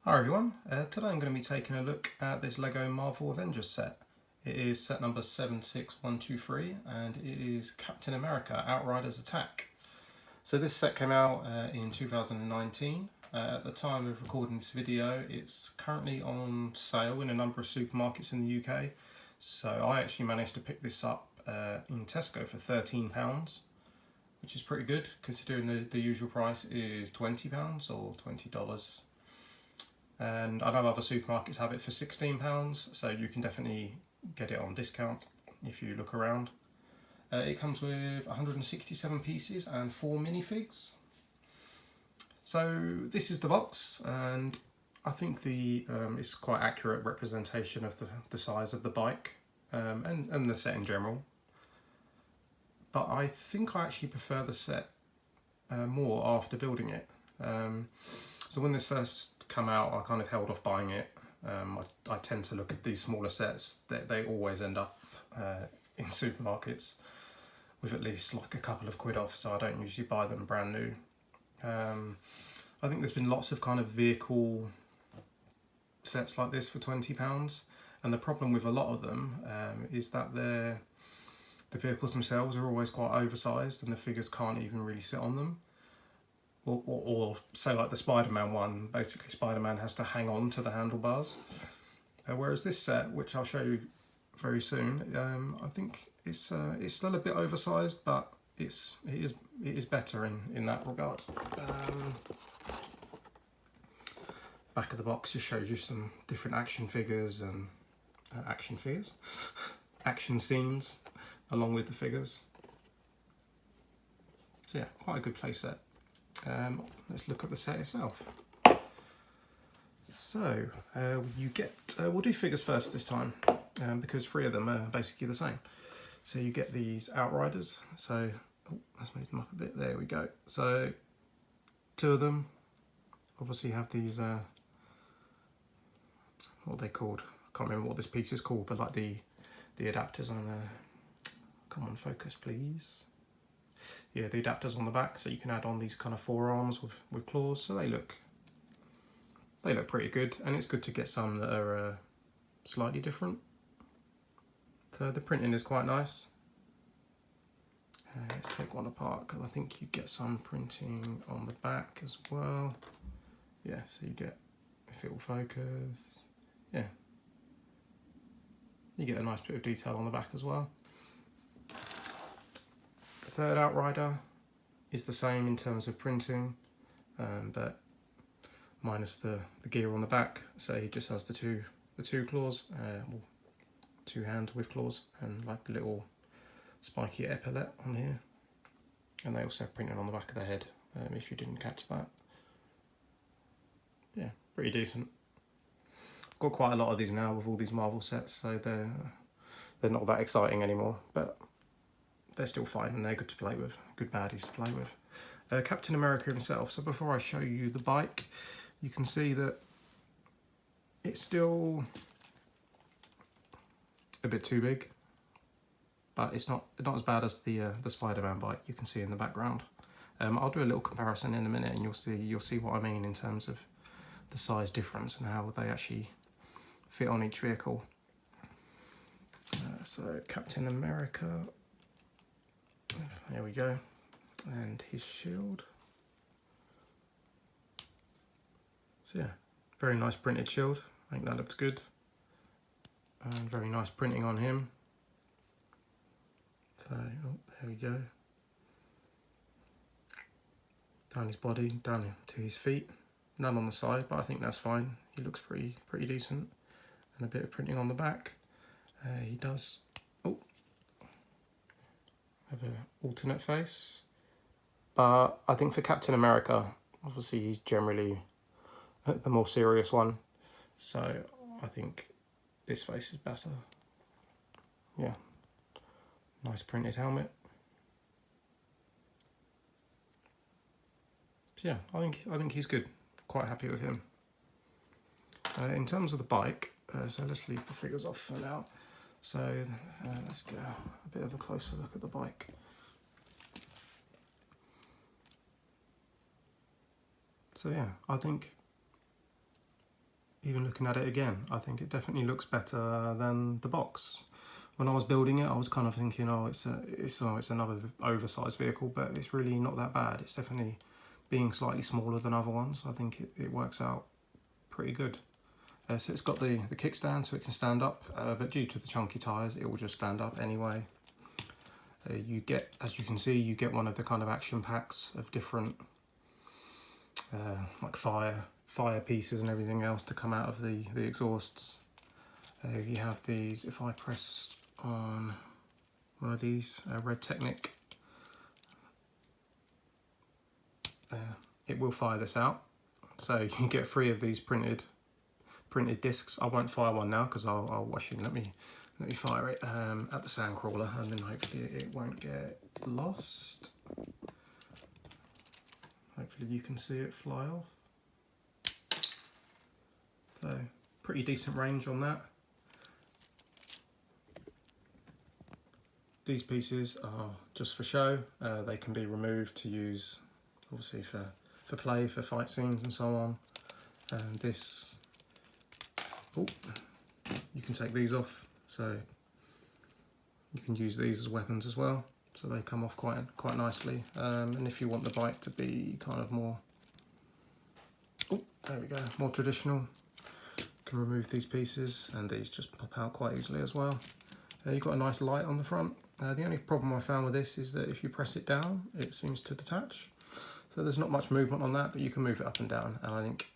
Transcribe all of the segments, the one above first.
Hi everyone, today I'm going to be taking a look at this LEGO Marvel Avengers set. It is set number 76123 and it is Captain America Outriders Attack. So this set came out in 2019. At the time of recording this video it's currently on sale in a number of supermarkets in the UK. So I actually managed to pick this up in Tesco for £13, which is pretty good considering the usual price is £20 or $20. And I know other supermarkets have it for £16, so you can definitely get it on discount if you look around. It comes with 167 pieces and 4 minifigs. So this is the box, and I think it's quite accurate representation of the size of the bike and the set in general. But I think I actually prefer the set more after building it. So when this first come out, I kind of held off buying it. I tend to look at these smaller sets. They always end up in supermarkets with at least like a couple of quid off, so I don't usually buy them brand new. I think there's been lots of kind of vehicle sets like this for £20, and the problem with a lot of them is that the vehicles themselves are always quite oversized and the figures can't even really sit on them. Or say like the Spider-Man one, basically Spider-Man has to hang on to the handlebars. Whereas this set, which I'll show you very soon, I think it's still a bit oversized, but it is better in that regard. Back of the box just shows you some different action figures and action scenes along with the figures. So yeah, quite a good play set. Let's look at the set itself. So you get, we'll do figures first this time because 3 of them are basically the same. So you get these Outriders. So let's move them up a bit. There we go. So 2 of them obviously have these, what are they called? I can't remember what this piece is called, but like the adapters on the, come on, focus please. Yeah, the adapters on the back, so you can add on these kind of forearms with claws, so they look pretty good, and it's good to get some that are slightly different. So the printing is quite nice. Let's take one apart because I think you get some printing on the back as well. Yeah, so you get, if it will focus, yeah, you get a nice bit of detail on the back as well. The third Outrider is the same in terms of printing, but minus the gear on the back. So he just has the two claws, 2 hands with claws, and like the little spiky epaulette on here. And they also have printing on the back of the head, if you didn't catch that. Yeah, pretty decent. I've got quite a lot of these now with all these Marvel sets, so they're not that exciting anymore, but they're still fine and they're good to play with, good baddies to play with. Captain America himself, so before I show you the bike, you can see that it's still a bit too big, but it's not as bad as the Spider-Man bike you can see in the background. I'll do a little comparison in a minute and you'll see what I mean in terms of the size difference and how they actually fit on each vehicle. So Captain America, there we go, and his shield. So yeah, very nice printed shield, I think that looks good, and very nice printing on him. So, oh, there we go, down his body, down to his feet, none on the side, but I think that's fine, he looks pretty decent, and a bit of printing on the back. He does have an alternate face, but I think for Captain America, obviously he's generally the more serious one, so I think this face is better. Yeah, nice printed helmet. So yeah, I think he's good. Quite happy with him. In terms of the bike, so let's leave the figures off for now. So let's get a bit of a closer look at the bike. So yeah, I think even looking at it again, I think it definitely looks better than the box. When I was building it, I was kind of thinking, oh, it's another oversized vehicle, but it's really not that bad. It's definitely, being slightly smaller than other ones, I think it works out pretty good. So it's got the kickstand so it can stand up, but due to the chunky tyres, it will just stand up anyway. You get, as you can see, you get one of the kind of action packs of different like fire pieces and everything else to come out of the exhausts. You have these, if I press on one of these, Red Technic, it will fire this out. So you can get 3 of these printed discs. I won't fire one now because I'll wash it. Let me fire it at the sand crawler, and then hopefully it won't get lost. Hopefully you can see it fly off. So pretty decent range on that. These pieces are just for show. They can be removed to use, obviously, for play, for fight scenes and so on. And this, oh, you can take these off, so you can use these as weapons as well. So they come off quite nicely. And if you want the bike to be kind of more, oh, there we go, more traditional, you can remove these pieces, and these just pop out quite easily as well. You've got a nice light on the front. The only problem I found with this is that if you press it down, it seems to detach. So there's not much movement on that, but you can move it up and down, and I think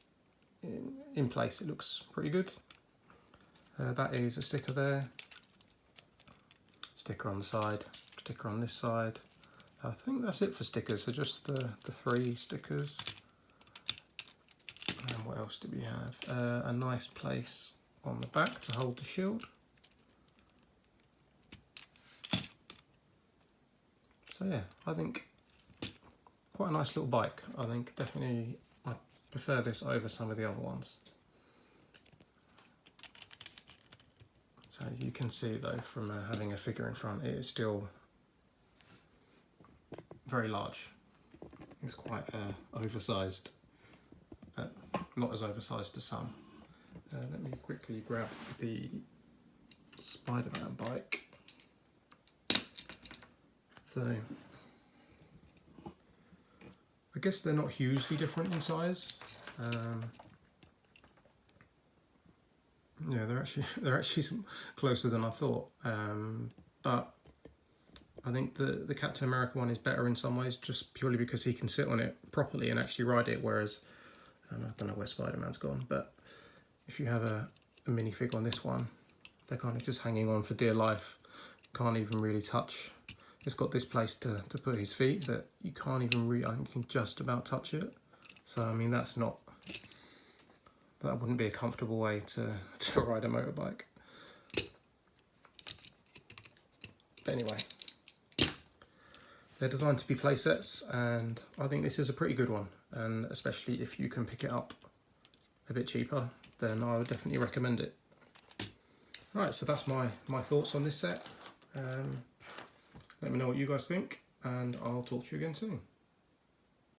in place it looks pretty good. That is a sticker there, sticker on the side, sticker on this side. I think that's it for stickers, so just the 3 stickers. And what else do we have? A nice place on the back to hold the shield. So yeah, I think quite a nice little bike. I think definitely I prefer this over some of the other ones. So you can see though, from having a figure in front, it is still very large. It's quite oversized, but not as oversized as some. Let me quickly grab the Spider-Man bike. So I guess they're not hugely different in size. Yeah, they're actually closer than I thought. But I think the Captain America one is better in some ways, just purely because he can sit on it properly and actually ride it. Whereas I don't know where Spider-Man's gone, but if you have a minifig on this one, they're kind of just hanging on for dear life. Can't even really touch. It's got this place to put his feet that you can't even really, I think you can just about touch it. So I mean, that wouldn't be a comfortable way to ride a motorbike. But anyway, they're designed to be play sets, and I think this is a pretty good one. And especially if you can pick it up a bit cheaper, then I would definitely recommend it. Right, so that's my thoughts on this set. Let me know what you guys think, and I'll talk to you again soon.